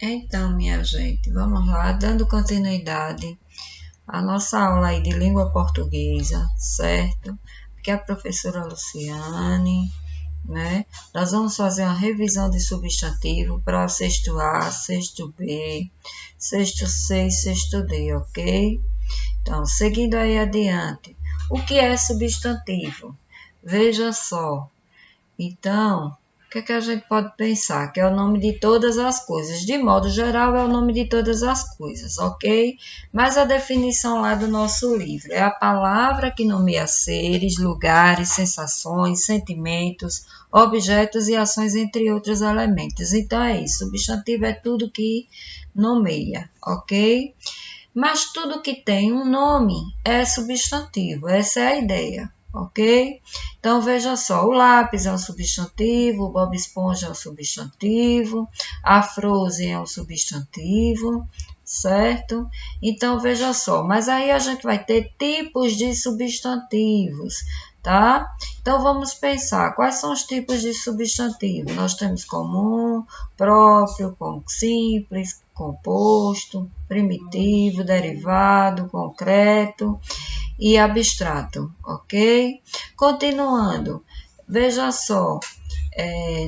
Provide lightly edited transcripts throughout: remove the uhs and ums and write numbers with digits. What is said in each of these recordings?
Então, minha gente, vamos lá, dando continuidade à nossa aula aí de língua portuguesa, certo? Aqui é a professora Luciane, né? Nós vamos fazer uma revisão de substantivo para o sexto A, sexto B, sexto C e sexto D, ok? Então, seguindo aí adiante, o que é substantivo? Veja só, então, o que é que a gente pode pensar? Que é o nome de todas as coisas. De modo geral, é o nome de todas as coisas, ok? Mas a definição lá do nosso livro é a palavra que nomeia seres, lugares, sensações, sentimentos, objetos e ações, entre outros elementos. Então, é isso. Substantivo é tudo que nomeia, ok? Mas tudo que tem um nome é substantivo. Essa é a ideia, ok? Então, veja só, o lápis é um substantivo, o Bob Esponja é um substantivo, a Frozen é um substantivo, certo? Então, veja só, mas aí a gente vai ter tipos de substantivos, tá? Então, vamos pensar, quais são os tipos de substantivo? Nós temos comum, próprio, simples, composto, primitivo, derivado, concreto e abstrato, ok? Continuando, veja só,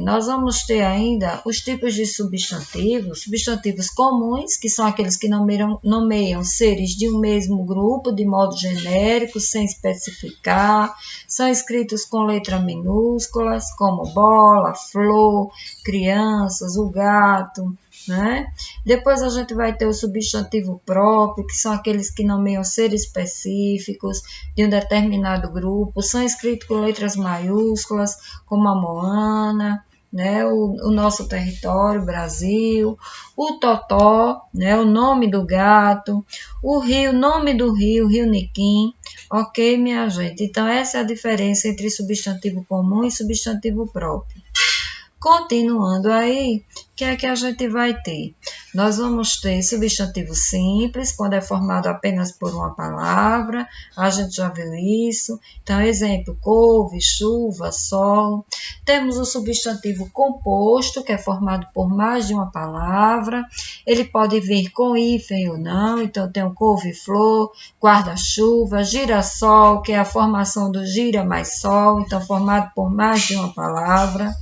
nós vamos ter ainda os tipos de substantivos comuns, que são aqueles que nomeiam seres de um mesmo grupo de modo genérico, sem especificar, são escritos com letras minúsculas, como bola, flor, crianças, o gato, né? Depois a gente vai ter o substantivo próprio, que são aqueles que nomeiam seres específicos de um determinado grupo, são escritos com letras maiúsculas, como a Moana, né, o nosso território, Brasil, o Totó, né, o nome do gato, o rio, nome do rio, Rio Niquim, ok, minha gente? Então, essa é a diferença entre substantivo comum e substantivo próprio. Continuando aí, o que é que a gente vai ter? Nós vamos ter substantivo simples, quando é formado apenas por uma palavra, a gente já viu isso. Então, exemplo, couve, chuva, sol. Temos o substantivo composto, que é formado por mais de uma palavra. Ele pode vir com hífen ou não, então tem o couve-flor, guarda-chuva, girassol, que é a formação do gira mais sol, então formado por mais de uma palavra.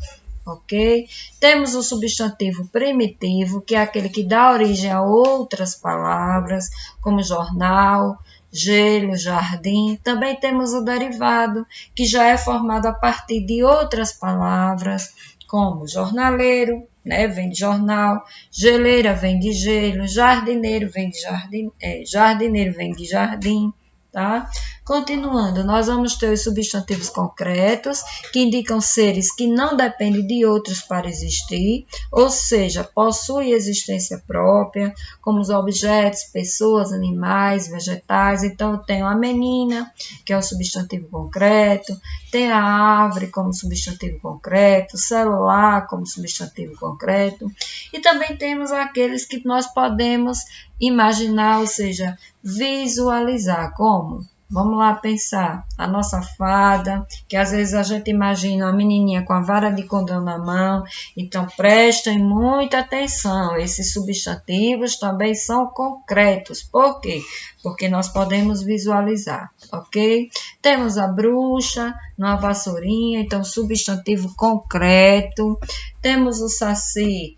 Ok? Temos o substantivo primitivo, que é aquele que dá origem a outras palavras, como jornal, gelo, jardim. Também temos o derivado, que já é formado a partir de outras palavras, como jornaleiro, né, vem de jornal, geleira vem de gelo, jardineiro vem de jardim, jardineiro vem de jardim. Tá? Continuando, nós vamos ter os substantivos concretos, que indicam seres que não dependem de outros para existir, ou seja, possuem existência própria, como os objetos, pessoas, animais, vegetais. Então, eu tenho a menina, que é o substantivo concreto, tem a árvore como substantivo concreto, celular como substantivo concreto, e também temos aqueles que nós podemos imaginar, ou seja, visualizar. Como? Vamos lá pensar. A nossa fada, que às vezes a gente imagina uma menininha com a vara de condão na mão. Então, prestem muita atenção. Esses substantivos também são concretos. Por quê? Porque nós podemos visualizar, ok? Temos a bruxa, numa vassourinha, então substantivo concreto. Temos o saci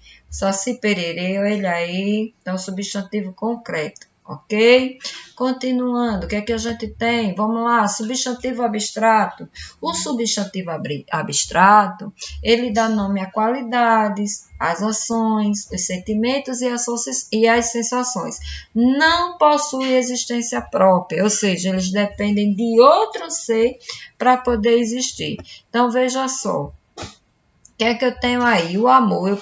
pererê, olha aí, então substantivo concreto, ok? Continuando, o que é que a gente tem? Vamos lá, substantivo abstrato. O substantivo abstrato, ele dá nome a qualidades, às ações, os sentimentos e as sensações. Não possui existência própria, ou seja, eles dependem de outro ser para poder existir. Então, veja só. O que é que eu tenho aí? O amor. Eu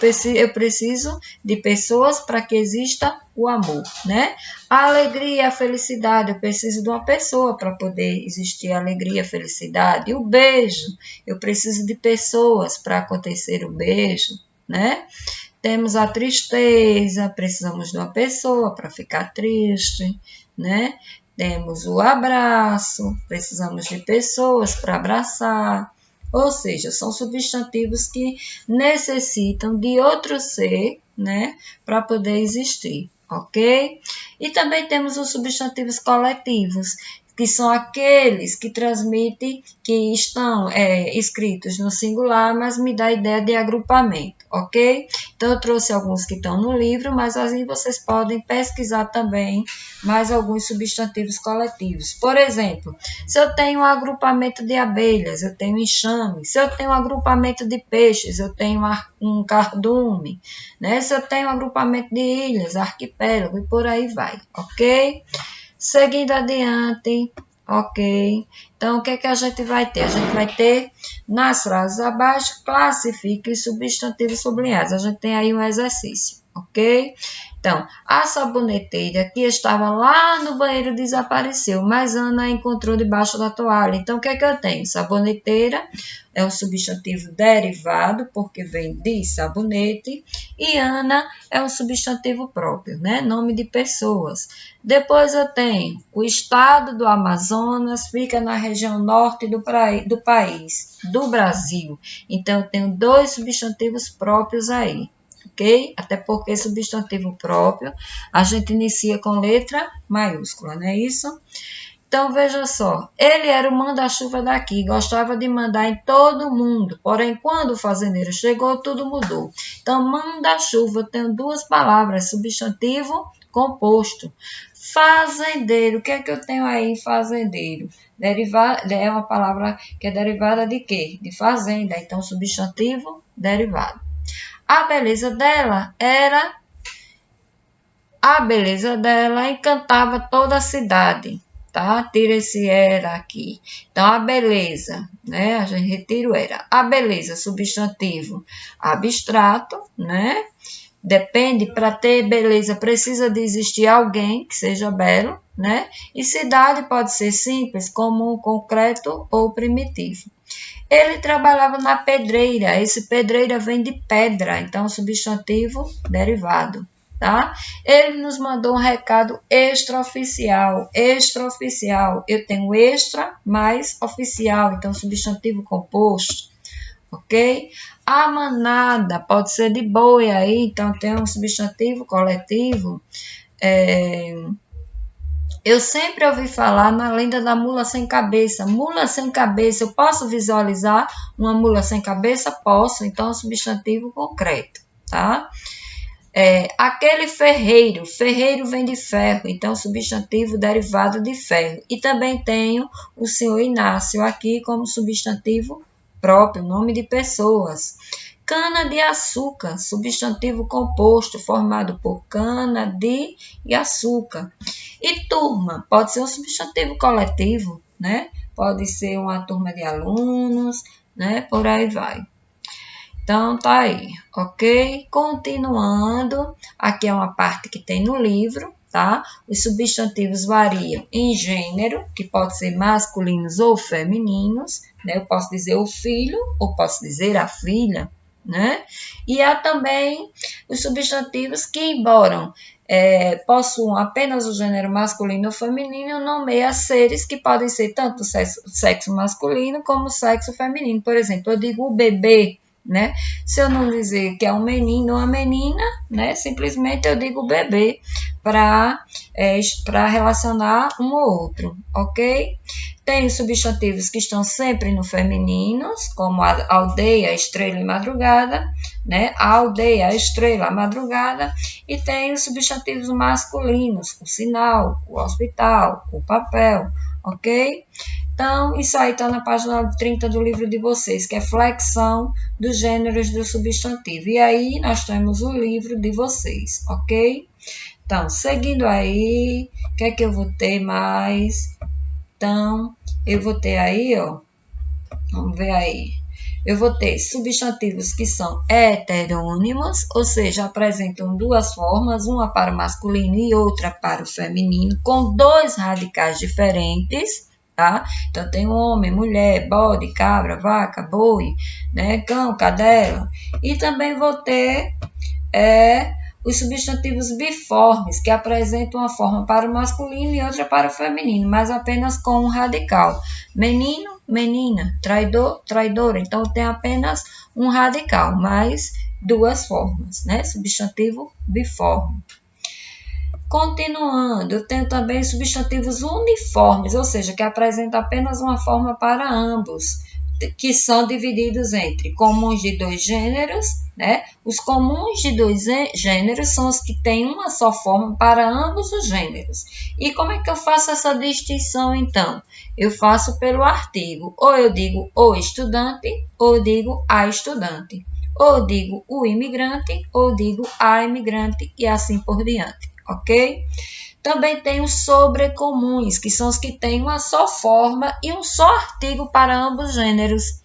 preciso de pessoas para que exista o amor, né? A alegria, a felicidade. Eu preciso de uma pessoa para poder existir a alegria, a felicidade. O beijo. Eu preciso de pessoas para acontecer o beijo, né? Temos a tristeza. Precisamos de uma pessoa para ficar triste, né? Temos o abraço. Precisamos de pessoas para abraçar. Ou seja, são substantivos que necessitam de outro ser, né, para poder existir, ok? E também temos os substantivos coletivos, que são aqueles que transmitem, que estão escritos no singular, mas me dá a ideia de agrupamento, ok? Então, eu trouxe alguns que estão no livro, mas assim vocês podem pesquisar também mais alguns substantivos coletivos. Por exemplo, se eu tenho um agrupamento de abelhas, eu tenho enxame. Se eu tenho um agrupamento de peixes, eu tenho um cardume, né? Se eu tenho um agrupamento de ilhas, arquipélago, e por aí vai, ok? Seguindo adiante, ok? Então, o que é que a gente vai ter? A gente vai ter, nas frases abaixo, classifique os substantivos sublinhados. A gente tem aí um exercício, ok? Então, a saboneteira que estava lá no banheiro desapareceu, mas Ana a encontrou debaixo da toalha. Então, o que é que eu tenho? Saboneteira é um substantivo derivado, porque vem de sabonete, e Ana é um substantivo próprio, né? Nome de pessoas. Depois eu tenho o estado do Amazonas, fica na região norte do país, do Brasil. Então, eu tenho dois substantivos próprios aí. Ok? Até porque substantivo próprio a gente inicia com letra maiúscula, não é isso? Então, veja só, ele era o manda-chuva daqui, gostava de mandar em todo mundo, porém, quando o fazendeiro chegou, tudo mudou. Então, manda-chuva, eu tenho duas palavras, substantivo composto. Fazendeiro, o que é que eu tenho aí em fazendeiro? É uma palavra que é derivada de quê? De fazenda, então, substantivo derivado. A beleza dela encantava toda a cidade, tá? Tira esse era aqui. Então, a beleza, né? A gente retira o era. A beleza, substantivo abstrato, né? Depende, para ter beleza, precisa de existir alguém que seja belo, né? E cidade pode ser simples, comum, concreto ou primitivo. Ele trabalhava na pedreira, esse pedreira vem de pedra, então substantivo derivado, tá? Ele nos mandou um recado extraoficial, eu tenho extra mais oficial, então substantivo composto, ok? A manada pode ser de boi aí, então tem um substantivo coletivo, eu sempre ouvi falar na lenda da mula sem cabeça. Mula sem cabeça, eu posso visualizar uma mula sem cabeça? Posso, então é um substantivo concreto, tá? Aquele ferreiro, ferreiro vem de ferro, então substantivo derivado de ferro. E também tenho o senhor Inácio aqui como substantivo próprio, nome de pessoas. Cana-de-açúcar, substantivo composto, formado por cana de e açúcar. E turma, pode ser um substantivo coletivo, né? Pode ser uma turma de alunos, né? Por aí vai. Então, tá aí, ok? Continuando, aqui é uma parte que tem no livro, tá? Os substantivos variam em gênero, que pode ser masculinos ou femininos, né? Eu posso dizer o filho ou posso dizer a filha, né? E há também os substantivos que, embora possuam apenas o gênero masculino ou feminino, nomeia seres que podem ser tanto sexo masculino como sexo feminino. Por exemplo, eu digo o bebê, né? Se eu não dizer que é um menino ou uma menina, né? Simplesmente eu digo bebê para relacionar um ou outro, ok? Tem os substantivos que estão sempre no femininos, como a aldeia, estrela e madrugada, né? A aldeia, a estrela, a madrugada, e tem os substantivos masculinos, o sinal, o hospital, o papel, ok? Então, isso aí está na página 30 do livro de vocês, que é flexão dos gêneros do substantivo. E aí, nós temos o livro de vocês, ok? Então, seguindo aí, o que é que eu vou ter mais? Então, eu vou ter aí, ó, vamos ver aí. Eu vou ter substantivos que são heterônimos, ou seja, apresentam duas formas, uma para o masculino e outra para o feminino, com dois radicais diferentes, tá? Então, tem homem, mulher, bode, cabra, vaca, boi, né? Cão, cadela. E também vou ter os substantivos biformes, que apresentam uma forma para o masculino e outra para o feminino, mas apenas com um radical. Menino, menina, traidor, traidora. Então, tem apenas um radical, mas duas formas, né? Substantivo biforme. Continuando, eu tenho também substantivos uniformes, ou seja, que apresentam apenas uma forma para ambos, que são divididos entre comuns de dois gêneros, né? Os comuns de dois gêneros são os que têm uma só forma para ambos os gêneros. E como é que eu faço essa distinção, então? Eu faço pelo artigo. Ou eu digo o estudante, ou eu digo a estudante. Ou eu digo o imigrante, ou eu digo a imigrante, e assim por diante, ok? Também tem os sobrecomuns, que são os que têm uma só forma e um só artigo para ambos gêneros.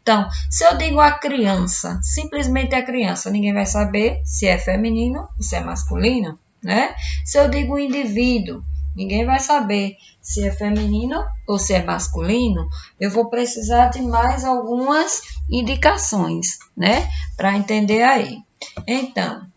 Então, se eu digo a criança, simplesmente a criança, ninguém vai saber se é feminino ou se é masculino, né? Se eu digo indivíduo, ninguém vai saber se é feminino ou se é masculino. Eu vou precisar de mais algumas indicações, né? Para entender aí. Então,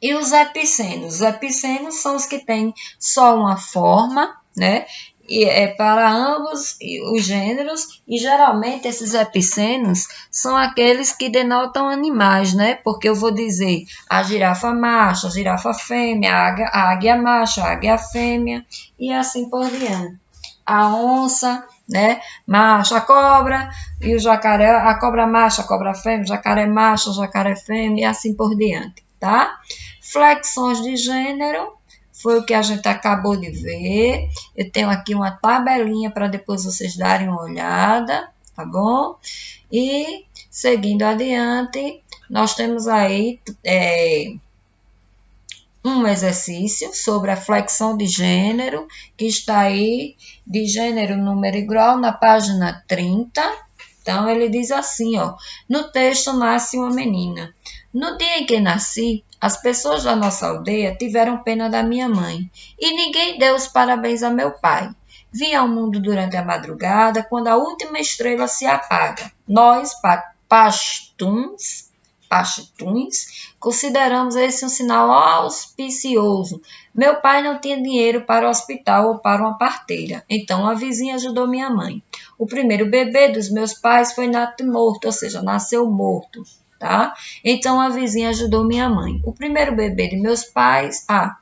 e os epicenos? Os epicenos são os que têm só uma forma, né? E é para ambos os gêneros, e geralmente esses epicenos são aqueles que denotam animais, né? Porque eu vou dizer a girafa macho, a girafa fêmea, a águia macho, a águia fêmea, e assim por diante. A onça, né? Macho, a cobra, e o jacaré, a cobra macho, a cobra fêmea, o jacaré macho, o jacaré fêmea, e assim por diante, tá? Flexões de gênero, foi o que a gente acabou de ver. Eu tenho aqui uma tabelinha para depois vocês darem uma olhada, tá bom? E, seguindo adiante, nós temos aí um exercício sobre a flexão de gênero, que está aí de gênero, número igual, na página 30. Então, ele diz assim, ó, no texto nasce uma menina. No dia em que nasci, as pessoas da nossa aldeia tiveram pena da minha mãe, e ninguém deu os parabéns a meu pai. Vim ao mundo durante a madrugada, quando a última estrela se apaga. Nós, pastuns, consideramos esse um sinal auspicioso. Meu pai não tinha dinheiro para o hospital ou para uma parteira, então a vizinha ajudou minha mãe. O primeiro bebê dos meus pais foi morto, ou seja, nasceu morto, tá? Então a vizinha ajudou minha mãe. O primeiro bebê de meus pais, tá.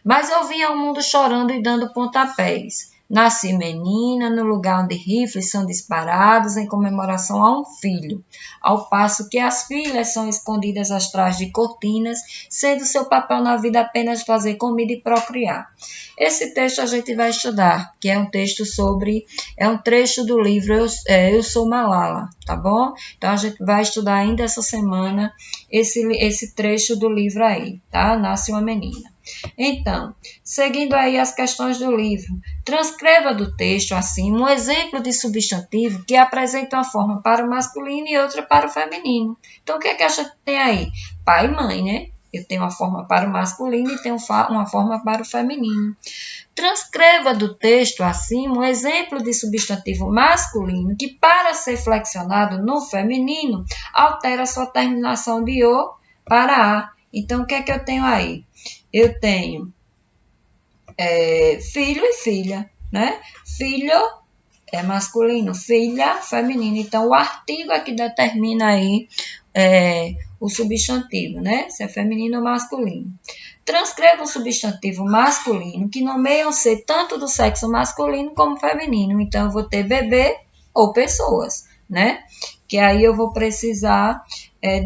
Mas eu vim ao mundo chorando e dando pontapés. Nasci menina no lugar onde rifles são disparados em comemoração a um filho, ao passo que as filhas são escondidas atrás de cortinas, sendo seu papel na vida apenas fazer comida e procriar. Esse texto a gente vai estudar, que é um texto é um trecho do livro Eu Sou Malala, tá bom? Então a gente vai estudar ainda essa semana esse trecho do livro aí, tá? Nasce uma menina. Então, seguindo aí as questões do livro, transcreva do texto, assim, um exemplo de substantivo que apresenta uma forma para o masculino e outra para o feminino. Então, o que é que a gente tem aí? Pai e mãe, né? Eu tenho uma forma para o masculino e tenho uma forma para o feminino. Transcreva do texto, assim, um exemplo de substantivo masculino que, para ser flexionado no feminino, altera sua terminação de O para A. Então, o que é que eu tenho aí? Eu tenho filho e filha, né? Filho é masculino, filha feminino. Então, o artigo é que determina aí o substantivo, né? Se é feminino ou masculino. Transcreva um substantivo masculino que nomeia ser tanto do sexo masculino como feminino. Então, eu vou ter bebê ou pessoas, né? Que aí eu vou precisar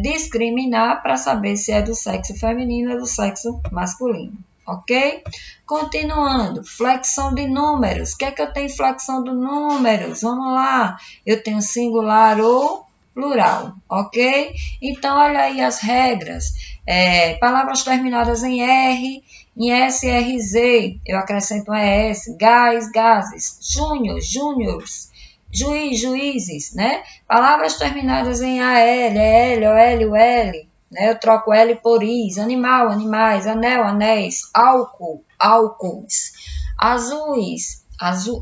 discriminar para saber se é do sexo feminino ou do sexo masculino, ok? Continuando, flexão de números. O que é que eu tenho em flexão de números? Vamos lá. Eu tenho singular ou plural, ok? Então, olha aí as regras. Palavras terminadas em R, em S, R, Z. Eu acrescento um ES. Gás, gases. Júnior, júniors. Juiz, juízes, né? Palavras terminadas em AL, EL, OL, UL, né? Eu troco L por is. Animal, animais. Anel, anéis. Álcool, álcools. Azuis,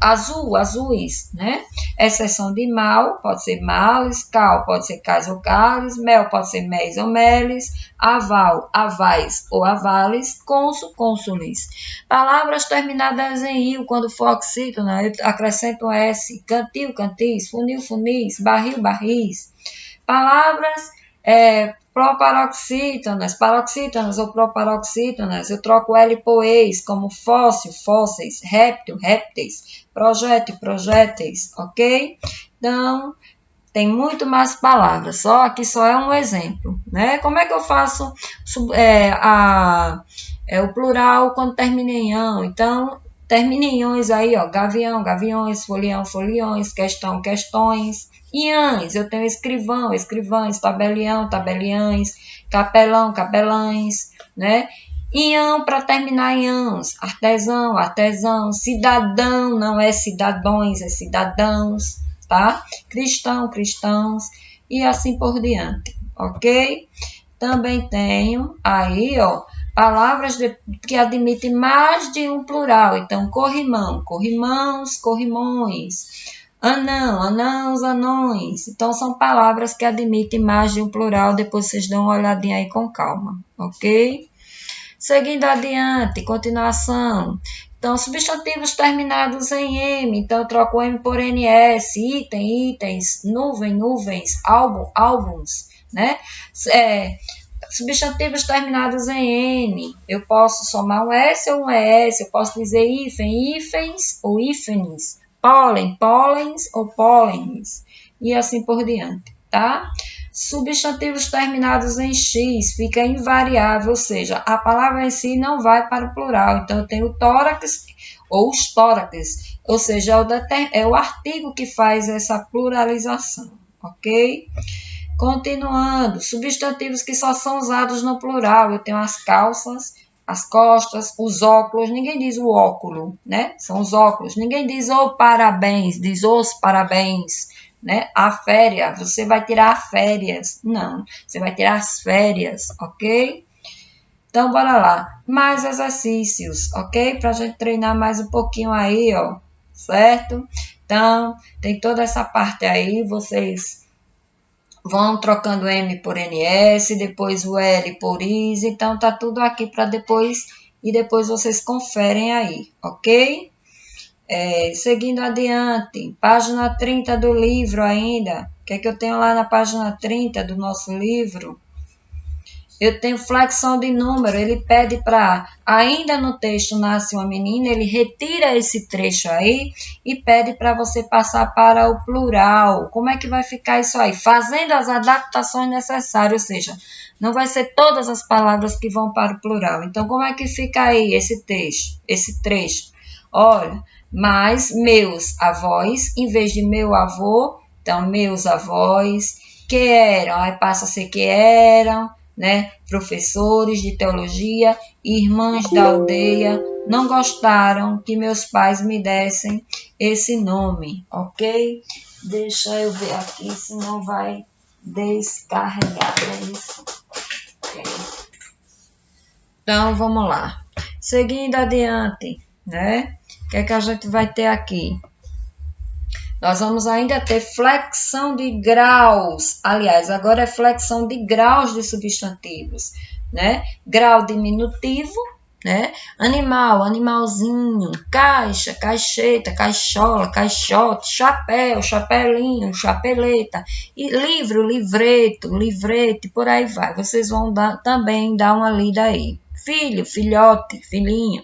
azuis, né? Exceção de mal, pode ser males. Cal, pode ser cais ou cales. Mel, pode ser méis ou meles. Aval, avais ou avales. Cônsul, cônsules. Palavras terminadas em il, quando for oxítono, eu acrescento S. Cantil, cantis. Funil, funis. Barril, barris. Palavras proparoxítonas, paroxítonas ou proparoxítonas, eu troco L por eis, como fóssil, fósseis, réptil, répteis, projétil, projéteis, ok? Então, tem muito mais palavras, só aqui só é um exemplo, né? Como é que eu faço o plural quando termina em ão? Então, termina em ões aí, ó, gavião, gaviões, folião, foliões, questão, questões. Iãs, eu tenho escrivão, escrivães, tabelião, tabeliães, capelão, capelães, né? Ião para terminar em ãos, artesão, artesão, cidadão, não é cidadões, é cidadãos, tá? Cristão, cristãos, e assim por diante, ok? Também tenho aí, ó, palavras que admitem mais de um plural. Então, corrimão, corrimãos, corrimões. Anão, anãos, anões. Então, são palavras que admitem mais de um plural. Depois vocês dão uma olhadinha aí com calma, ok? Seguindo adiante, continuação. Então, substantivos terminados em M. Então, eu troco M por NS. Item, itens. Nuvem, nuvens. Álbum, álbuns, né? Substantivos terminados em N, eu posso somar um S ou um ES, eu posso dizer hífen, hífens ou hífenes, pólen, pólens ou pólens, e assim por diante, tá? Substantivos terminados em X fica invariável, ou seja, a palavra em si não vai para o plural, então eu tenho tórax ou os tórax, ou seja, é o artigo que faz essa pluralização, ok? Continuando, substantivos que só são usados no plural. Eu tenho as calças, as costas, os óculos. Ninguém diz o óculo, né? São os óculos. Ninguém diz o parabéns, diz os parabéns, né? A férias, você vai tirar férias. Não, você vai tirar as férias, ok? Então, bora lá. Mais exercícios, ok? Pra gente treinar mais um pouquinho aí, ó, certo? Então, tem toda essa parte aí, vocês vão trocando M por NS, depois o L por IS, então tá tudo aqui para depois, e depois vocês conferem aí, ok? Seguindo adiante, página 30 do livro ainda, o que é que eu tenho lá na página 30 do nosso livro? Eu tenho flexão de número, ele pede para, ainda no texto nasce uma menina, ele retira esse trecho aí e pede para você passar para o plural. Como é que vai ficar isso aí? Fazendo as adaptações necessárias, ou seja, não vai ser todas as palavras que vão para o plural. Então, como é que fica aí esse texto, esse trecho? Olha, mas meus avós, em vez de meu avô, então meus avós, que eram, aí passa a ser que eram, né? Professores de teologia, irmãs da aldeia, não gostaram que meus pais me dessem esse nome, ok? Deixa eu ver aqui, senão vai descarregar, é isso? Okay. Então, vamos lá. Seguindo adiante, né? O que é que a gente vai ter aqui? Nós vamos ainda ter flexão de graus. Aliás, agora é flexão de graus de substantivos, né? Grau diminutivo, né? Animal, animalzinho, caixa, caixeta, caixola, caixote, chapéu, chapelinho, chapeleta, e livro, livreto, livrete, por aí vai. Vocês vão também dar uma lida aí. Filho, filhote, filhinho.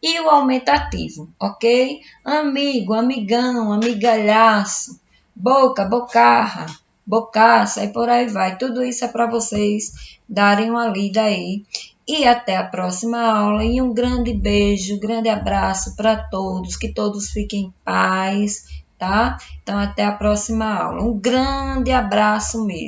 E o aumentativo, ok? Amigo, amigão, amigalhaço, boca, bocarra, bocaça e por aí vai. Tudo isso é para vocês darem uma lida aí. E até a próxima aula. E um grande beijo, grande abraço para todos. Que todos fiquem em paz, tá? Então, até a próxima aula. Um grande abraço mesmo.